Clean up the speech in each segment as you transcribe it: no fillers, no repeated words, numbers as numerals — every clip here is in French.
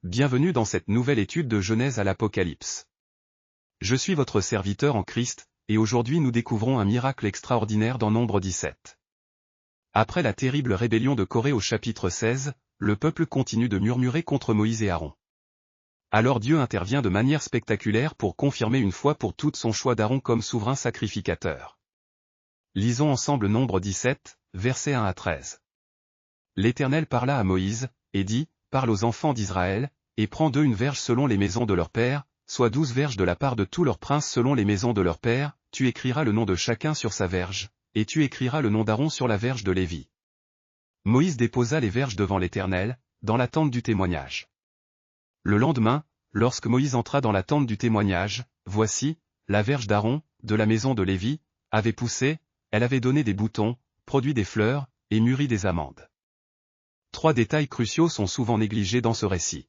bienvenue dans cette nouvelle étude de Genèse à l'Apocalypse. Je suis votre serviteur en Christ, et aujourd'hui nous découvrons un miracle extraordinaire dans Nombre 17. Après la terrible rébellion de Corée au chapitre 16, le peuple continue de murmurer contre Moïse et Aaron. Alors Dieu intervient de manière spectaculaire pour confirmer une fois pour toutes son choix d'Aaron comme souverain sacrificateur. Lisons ensemble Nombre 17, versets 1 à 13. L'Éternel parla à Moïse, et dit, « Parle aux enfants d'Israël, et prends d'eux une verge selon les maisons de leurs pères, soit 12 verges de la part de tous leurs princes selon les maisons de leurs pères, tu écriras le nom de chacun sur sa verge, et tu écriras le nom d'Aaron sur la verge de Lévi. » Moïse déposa les verges devant l'Éternel, dans la tente du témoignage. Le lendemain, lorsque Moïse entra dans la tente du témoignage, voici, la verge d'Aaron, de la maison de Lévi, avait poussé, elle avait donné des boutons, produit des fleurs, et mûri des amandes. 3 détails cruciaux sont souvent négligés dans ce récit.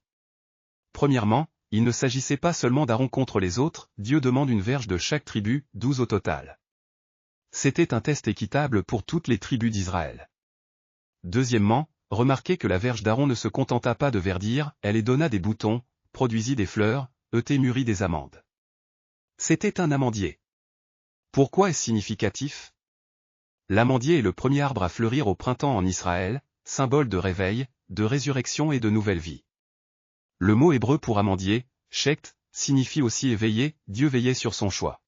Premièrement, il ne s'agissait pas seulement d'Aaron contre les autres, Dieu demande une verge de chaque tribu, 12 au total. C'était un test équitable pour toutes les tribus d'Israël. Deuxièmement, remarquez que la verge d'Aaron ne se contenta pas de verdir, elle y donna des boutons, produisit des fleurs, mûrit des amandes. C'était un amandier. Pourquoi est-ce significatif? L'amandier est le premier arbre à fleurir au printemps en Israël, symbole de réveil, de résurrection et de nouvelle vie. Le mot hébreu pour amandier, shecht, signifie aussi éveiller, Dieu veillait sur son choix.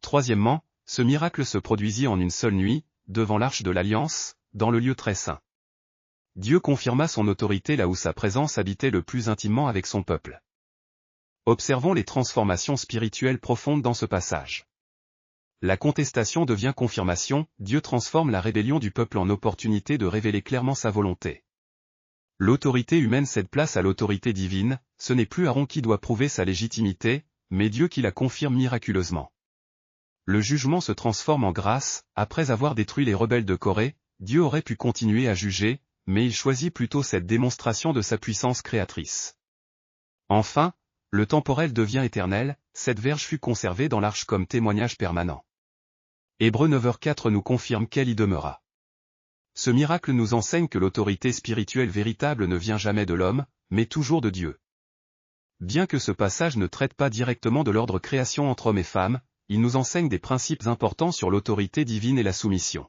Troisièmement, ce miracle se produisit en une seule nuit, devant l'arche de l'Alliance, dans le lieu très saint. Dieu confirma son autorité là où sa présence habitait le plus intimement avec son peuple. Observons les transformations spirituelles profondes dans ce passage. La contestation devient confirmation, Dieu transforme la rébellion du peuple en opportunité de révéler clairement sa volonté. L'autorité humaine cède place à l'autorité divine, ce n'est plus Aaron qui doit prouver sa légitimité, mais Dieu qui la confirme miraculeusement. Le jugement se transforme en grâce, après avoir détruit les rebelles de Corée, Dieu aurait pu continuer à juger, mais il choisit plutôt cette démonstration de sa puissance créatrice. Enfin, le temporel devient éternel, cette verge fut conservée dans l'arche comme témoignage permanent. Hébreux 9h4 nous confirme qu'elle y demeura. Ce miracle nous enseigne que l'autorité spirituelle véritable ne vient jamais de l'homme, mais toujours de Dieu. Bien que ce passage ne traite pas directement de l'ordre création entre hommes et femmes, il nous enseigne des principes importants sur l'autorité divine et la soumission.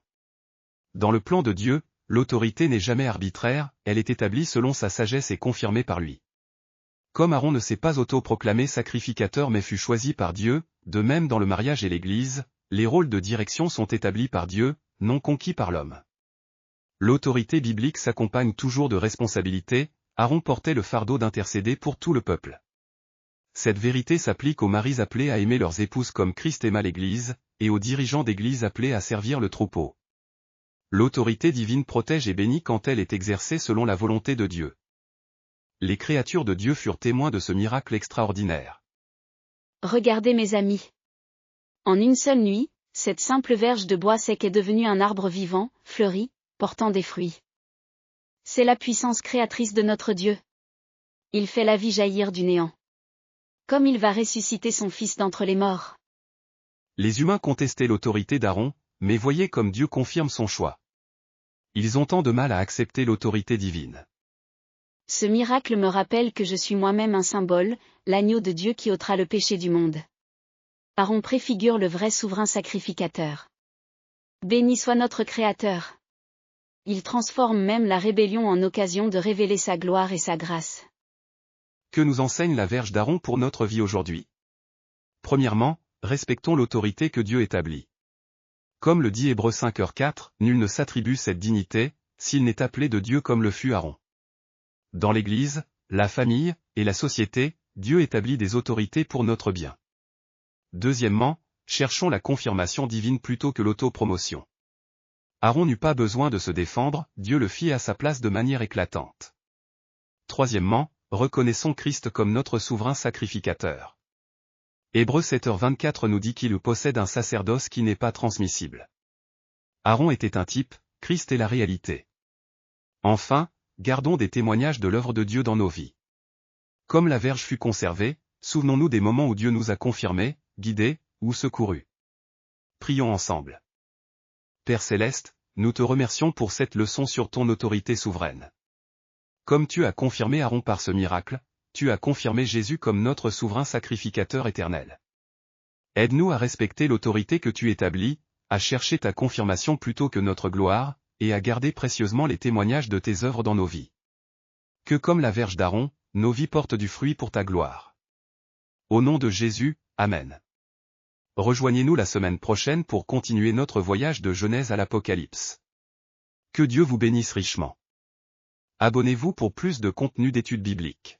Dans le plan de Dieu, l'autorité n'est jamais arbitraire, elle est établie selon sa sagesse et confirmée par lui. Comme Aaron ne s'est pas autoproclamé sacrificateur mais fut choisi par Dieu, de même dans le mariage et l'Église, les rôles de direction sont établis par Dieu, non conquis par l'homme. L'autorité biblique s'accompagne toujours de responsabilités, Aaron portait le fardeau d'intercéder pour tout le peuple. Cette vérité s'applique aux maris appelés à aimer leurs épouses comme Christ aima l'Église, et aux dirigeants d'Église appelés à servir le troupeau. L'autorité divine protège et bénit quand elle est exercée selon la volonté de Dieu. Les créatures de Dieu furent témoins de ce miracle extraordinaire. Regardez mes amis. En une seule nuit, cette simple verge de bois sec est devenue un arbre vivant, fleuri, portant des fruits. C'est la puissance créatrice de notre Dieu. Il fait la vie jaillir du néant. Comme il va ressusciter son Fils d'entre les morts. Les humains contestaient l'autorité d'Aaron, mais voyez comme Dieu confirme son choix. Ils ont tant de mal à accepter l'autorité divine. Ce miracle me rappelle que je suis moi-même un symbole, l'agneau de Dieu qui ôtera le péché du monde. Aaron préfigure le vrai souverain sacrificateur. Béni soit notre Créateur. Il transforme même la rébellion en occasion de révéler sa gloire et sa grâce. Que nous enseigne la verge d'Aaron pour notre vie aujourd'hui? Premièrement, respectons l'autorité que Dieu établit. Comme le dit Hébreux 5h4, nul ne s'attribue cette dignité, s'il n'est appelé de Dieu comme le fut Aaron. Dans l'Église, la famille, et la société, Dieu établit des autorités pour notre bien. Deuxièmement, cherchons la confirmation divine plutôt que l'autopromotion. Aaron n'eut pas besoin de se défendre, Dieu le fit à sa place de manière éclatante. Troisièmement, reconnaissons Christ comme notre souverain sacrificateur. Hébreux 7h24 nous dit qu'il possède un sacerdoce qui n'est pas transmissible. Aaron était un type, Christ est la réalité. Enfin, gardons des témoignages de l'œuvre de Dieu dans nos vies. Comme la verge fut conservée, souvenons-nous des moments où Dieu nous a confirmés, guidés, ou secourus. Prions ensemble. Père Céleste, nous te remercions pour cette leçon sur ton autorité souveraine. Comme tu as confirmé Aaron par ce miracle, tu as confirmé Jésus comme notre souverain sacrificateur éternel. Aide-nous à respecter l'autorité que tu établis, à chercher ta confirmation plutôt que notre gloire, et à garder précieusement les témoignages de tes œuvres dans nos vies. Que comme la verge d'Aaron, nos vies portent du fruit pour ta gloire. Au nom de Jésus, Amen. Rejoignez-nous la semaine prochaine pour continuer notre voyage de Genèse à l'Apocalypse. Que Dieu vous bénisse richement. Abonnez-vous pour plus de contenu d'études bibliques.